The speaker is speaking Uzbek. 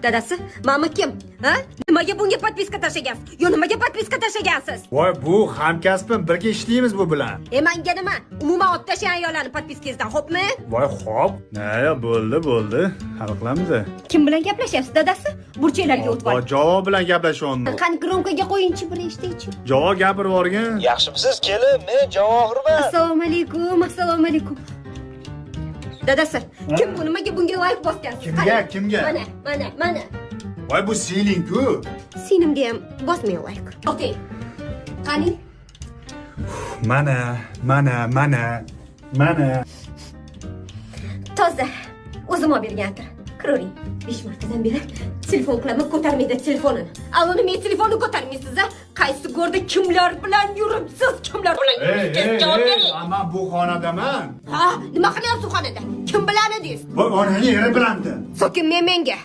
Dadasi, mama kim? Ha? Nimaga bunga podpiska tashlagansiz? Yo, nimaga podpiska tashlagansiz? Voy, bu hamkasbim, birga ishlaymiz bu bilan. Menga nima? Umuman ot tashlagan ayollarni podpiskangizdan, xo'pmi? Voy, xo'p. Naya, bo'ldi. Hal qilamiz. Kim bilan gaplashyapsiz, dadasi? Burchaklarga o'tib Voy, javob bilan gaplashyapmiz. Qani gromkaga qo'yingchi, bir eshitaychi. Javob gapirib yuborgin. Yaxshimisiz kelin, men Javohirman. Assalomu alaykum. Dadasi, kim bu? Nimaga bunga like bosgansiz? Kimga? Mana. Voy, bu sening-ku. Sinimga ham bosmang like. Okey. Qani? Mana. Toza. O'zim olib bergandir. Kiravering. 5 martadan beri telefon qilaman, ko'tarmaydi telefonini. Aloni, men telefonni ko'tarmaysiz, a? Qaysi go'rda kimlar bilan yuribsiz? Kimlar bilan yuribsiz? Javob bering. Men bu xonadaman. Ha, nima qilyapsiz xonada? Kim bilan edingiz? Voy, onani eri bilandi. So'kin menga.